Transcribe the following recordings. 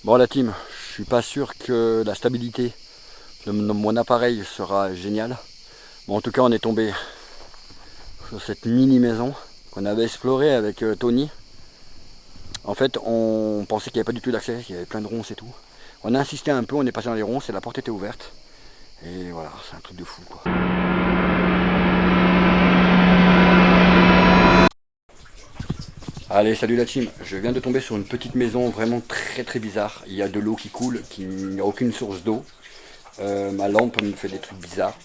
Bon la team, je suis pas sûr que la stabilité de mon appareil sera géniale. Bon, en tout cas on est tombé sur cette mini maison qu'on avait explorée avec Tony. En fait on pensait qu'il n'y avait pas du tout d'accès, qu'il y avait plein de ronces et tout. On a insisté un peu, on est passé dans les ronces et la porte était ouverte. Et voilà, c'est un truc de fou quoi. Allez, salut la team. Je viens de tomber sur une petite maison vraiment très bizarre. Il y a de l'eau qui coule, il n'y a aucune source d'eau. Ma lampe me fait des trucs bizarres.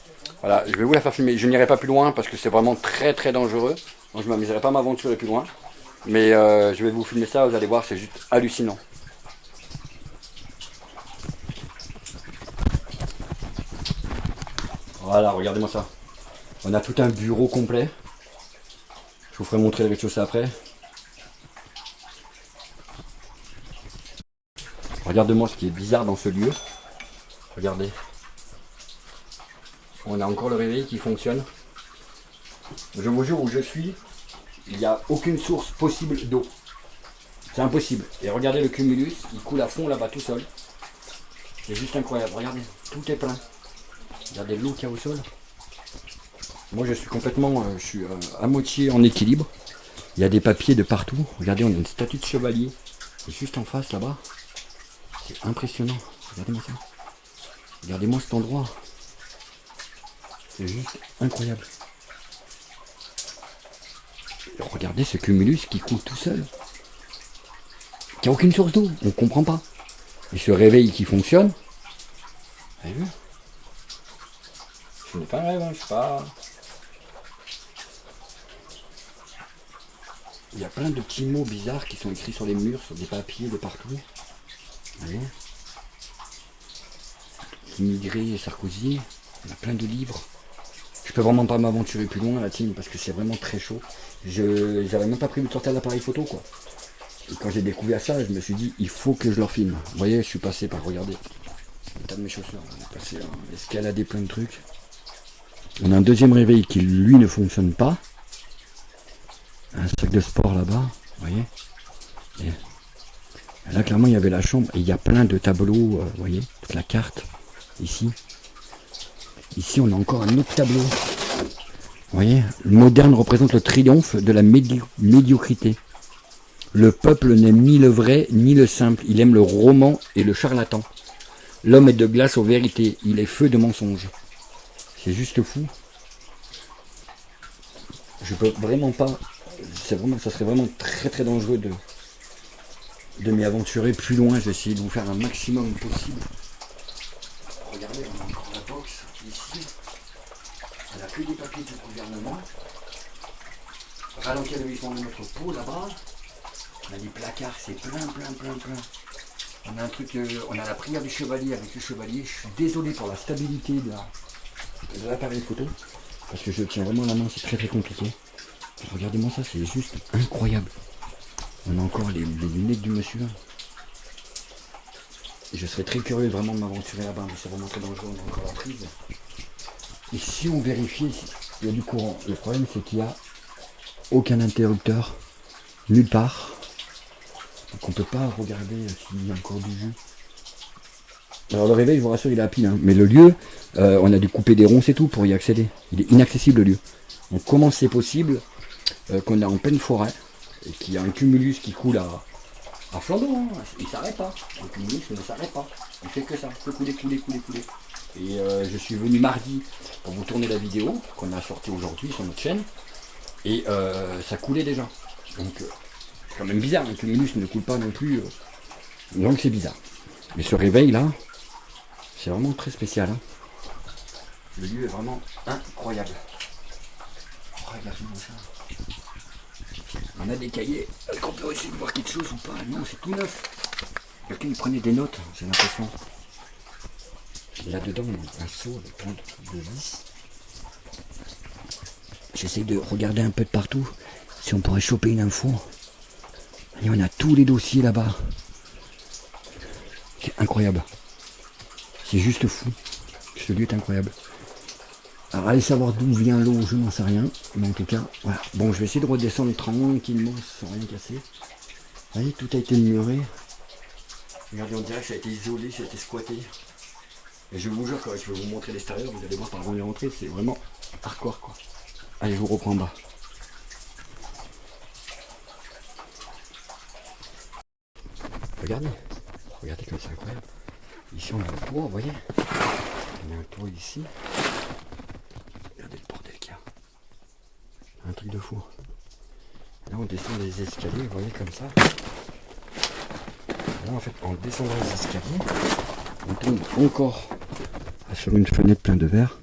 Voilà, je vais vous la faire filmer. Je n'irai pas plus loin parce que c'est vraiment très dangereux. Donc je ne m'amuserai pas à m'aventurer plus loin. Mais je vais vous filmer ça, vous allez voir, c'est juste hallucinant. Voilà, regardez-moi ça. On a tout un bureau complet. Je vous ferai montrer le rez-de-chaussée après. Regardez-moi ce qui est bizarre dans ce lieu. Regardez. On a encore le réveil qui fonctionne. Je vous jure où je suis, il n'y a aucune source possible d'eau. C'est impossible. Et regardez le cumulus, il coule à fond là-bas tout seul. C'est juste incroyable. Regardez, tout est plein. Regardez l'eau qu'il y a au sol. Moi je suis complètement, à moitié en équilibre. Il y a des papiers de partout. Regardez, on a une statue de chevalier. C'est juste en face là-bas. C'est impressionnant. Regardez-moi ça. Regardez-moi cet endroit. C'est juste incroyable. Regardez ce cumulus qui coule tout seul. Qui n'a aucune source d'eau. On ne comprend pas. Et ce réveil qui fonctionne. Vous avez vu? Ce n'est pas un rêve, hein, je sais pas. Il y a plein de petits mots bizarres qui sont écrits sur les murs, sur des papiers de partout. Vous voyez? Immigré Sarkozy. Il y a plein de livres. Je peux vraiment pas m'aventurer plus loin la team parce que c'est vraiment très chaud. J'avais même pas prévu de sortir l'appareil photo quoi. Et quand j'ai découvert ça, je me suis dit il faut que je leur filme. Vous voyez, je suis passé par, regardez, l'état de mes chaussures. On est passé à escalader plein de trucs. On a un deuxième réveil qui lui ne fonctionne pas. Un sac de sport là-bas, vous voyez. Et là clairement il y avait la chambre et il y a plein de tableaux, vous voyez, toute la carte ici. Ici on a encore un autre tableau. Vous voyez, le moderne représente le triomphe de la médiocrité. Le peuple n'aime ni le vrai ni le simple, il aime le roman et le charlatan. L'homme est de glace aux vérités, il est feu de mensonges. C'est juste fou. Je peux vraiment pas, ça serait vraiment très dangereux de m'y aventurer plus loin. Je vais essayer de vous faire un maximum possible. Regardez, on a encore la box ici. On n'a que des papiers du gouvernement. Ralentir le glissement de notre peau là-bas. On a des placards, c'est plein. On a un truc, on a la prière du chevalier avec le chevalier. Je suis désolé pour la stabilité de l'appareil photo. Parce que je tiens vraiment la main, c'est très compliqué. Regardez-moi ça, c'est juste incroyable. On a encore les lunettes du monsieur. Et je serais très curieux vraiment de m'aventurer là-bas, mais c'est vraiment très dangereux, on a encore la prise. Et si on vérifiait s'il y a du courant, le problème c'est qu'il n'y a aucun interrupteur, nulle part. Donc on ne peut pas regarder s'il y a encore du jus. Alors le réveil, je vous rassure, il est à pile, hein. Mais le lieu, on a dû couper des ronces et tout pour y accéder. Il est inaccessible le lieu. Donc comment c'est possible qu'on est en pleine forêt et qu'il y a un cumulus qui coule à flanc d'eau, hein. Il ne s'arrête pas. Le cumulus ne s'arrête pas. Il fait que ça, il peut couler. Et je suis venu mardi pour vous tourner la vidéo qu'on a sortie aujourd'hui sur notre chaîne. Et ça coulait déjà. Donc c'est quand même bizarre, un cumulus ne coule pas non plus. Donc c'est bizarre. Mais ce réveil là, c'est vraiment très spécial. Hein. Le lieu est vraiment incroyable. Regardez-moi ça. On a des cahiers. Est-ce qu'on peut essayer de voir quelque chose ou pas? Non, c'est tout neuf. Quelqu'un prenait des notes, j'ai l'impression. Là-dedans, un seau avec plein de vis. J'essaie de regarder un peu de partout si on pourrait choper une info. Et on a tous les dossiers là-bas. C'est incroyable. C'est juste fou. Ce lieu est incroyable. Alors allez savoir d'où vient l'eau, je n'en sais rien. Mais en tout cas, voilà. Bon, je vais essayer de redescendre tranquillement sans rien casser. Vous voyez, tout a été muré. Regardez, on dirait que ça a été isolé, ça a été squatté. Et je vous jure, quand je vais vous montrer l'extérieur, vous allez voir par avant de rentrer, c'est vraiment hardcore quoi. Allez, je vous reprends en bas. Regardez, regardez comme c'est incroyable. Ici on a un toit, vous voyez. On a un toit ici. Regardez le bordel qu'il y a. Un truc de fou. Là on descend les escaliers, vous voyez comme ça. Là en fait en descendant les escaliers, on tombe encore sur une fenêtre pleine de verre.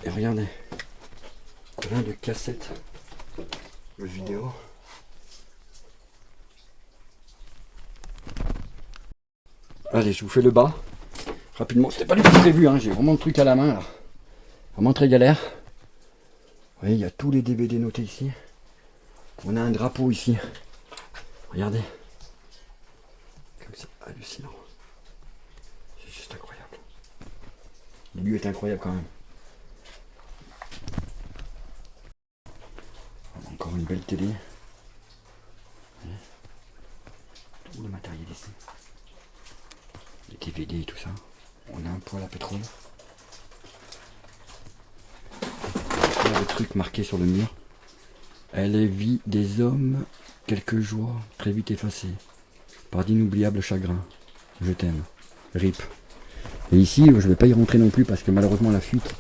Et regardez, plein de cassettes de vidéos. Allez, je vous fais le bas. Rapidement, c'était pas du tout prévu, hein. J'ai vraiment le truc à la main là. Vraiment très galère. Vous voyez, il y a tous les DVD notés ici. On a un drapeau ici. Regardez. Comme c'est hallucinant. C'est juste incroyable. Le lieu est incroyable quand même. Encore une belle télé. Tout le matériel ici. Les DVD et tout ça. On a un poêle à pétrole. Il y a le truc marqué sur le mur. Elle est vie des hommes, quelques jours, très vite effacés. Par d'inoubliables chagrins. Je t'aime. RIP. Et ici, je ne vais pas y rentrer non plus parce que malheureusement la fuite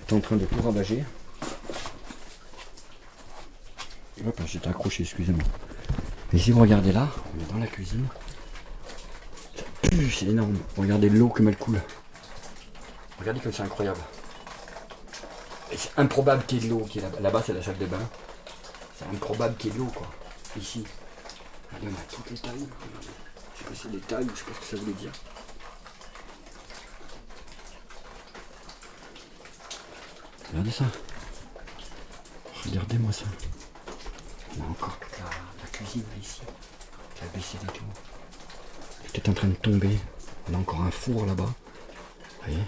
est en train de tout ravager. Hop, j'étais accroché, excusez-moi. Et si vous regardez là, on est dans la cuisine. C'est énorme. Regardez l'eau comme elle coule. Regardez comme c'est incroyable. Et c'est improbable qu'il y ait de l'eau qui est là-bas. Là-bas, c'est la salle de bain. C'est improbable qu'il y ait de l'eau, quoi. Ici. Regardez, on a toutes les tailles. Je sais pas si c'est des tailles ou je sais pas ce que ça voulait dire. Regardez ça. Regardez-moi ça. On a encore toute la cuisine là, ici. La vaisselle et tout. Elle est peut-être en train de tomber. On a encore un four là-bas. Vous voyez.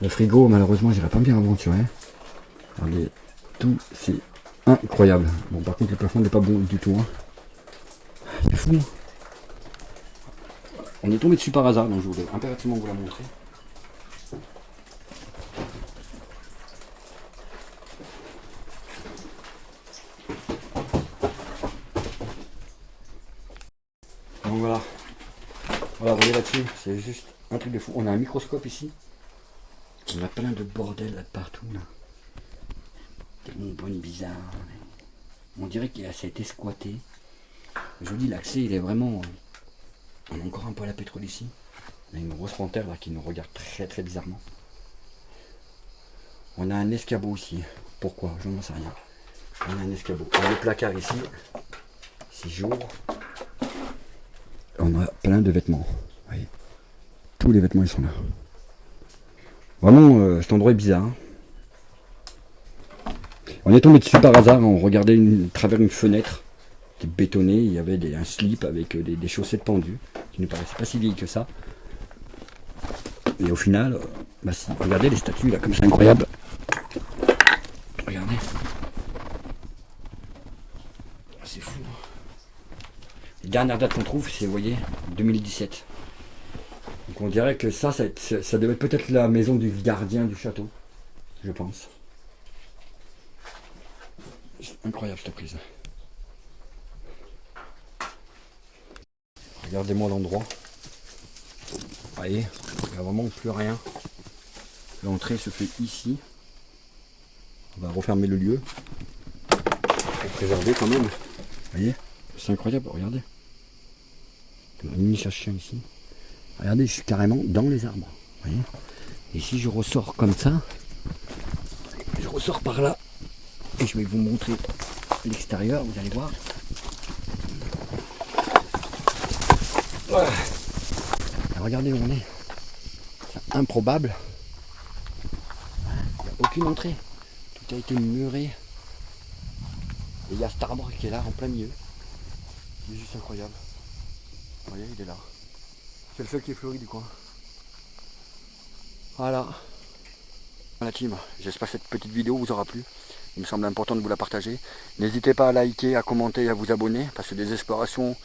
Le frigo, malheureusement, j'irai pas bien aventurer. Regardez, tout, c'est incroyable. Bon, par contre, le plafond n'est pas bon du tout. Hein. C'est fou. On est tombé dessus par hasard, donc je voulais impérativement vous la montrer. Donc voilà. Voilà, vous voyez là-dessus, c'est juste un truc de fou. On a un microscope ici. On a plein de bordel là de partout là. Des bonbonnes bizarres. On dirait qu'il a été squatté. Je vous dis, l'accès il est vraiment. On a encore un poêle à pétrole ici. On a une grosse panthère là qui nous regarde très très bizarrement. On a un escabeau ici. Pourquoi? Je n'en sais rien. On a un escabeau. On a le placard ici. Si j'ouvre. On a plein de vêtements. Vous voyez. Tous les vêtements ils sont là. Vraiment, cet endroit est bizarre. Hein. On est tombé dessus par hasard, on regardait à travers une fenêtre qui est bétonnée, il y avait un slip avec des chaussettes pendues, qui ne paraissaient pas si vieilles que ça. Et au final, bah si, regardez les statues là, comme c'est incroyable. Regardez. C'est fou. Les dernières dates qu'on trouve, c'est, vous voyez, 2017. Donc on dirait que ça devait être peut-être la maison du gardien du château, je pense. C'est incroyable cette prise. Regardez-moi l'endroit. Vous voyez, il n'y a vraiment plus rien. L'entrée se fait ici. On va refermer le lieu. Pour préserver quand même. Vous voyez, c'est incroyable, regardez. Une mini chasse-chien ici. Regardez, je suis carrément dans les arbres. Vous voyez. Et si je ressors comme ça, je ressors par là. Et je vais vous montrer l'extérieur, vous allez voir. Voilà. Regardez où on est. C'est improbable. Il n'y a aucune entrée. Tout a été muré. Et il y a cet arbre qui est là en plein milieu. C'est juste incroyable. Vous voyez, il est là. C'est le seul qui est fleuri du coin. Voilà. Voilà team, j'espère que cette petite vidéo vous aura plu. Il me semble important de vous la partager. N'hésitez pas à liker, à commenter et à vous abonner, parce que des explorations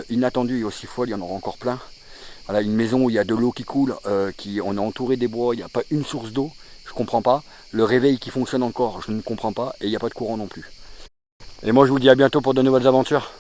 inattendues et aussi folles, il y en aura encore plein. Voilà, une maison où il y a de l'eau qui coule, on est entouré des bois, il n'y a pas une source d'eau, je ne comprends pas. Le réveil qui fonctionne encore, je ne comprends pas, et il n'y a pas de courant non plus. Et moi je vous dis à bientôt pour de nouvelles aventures.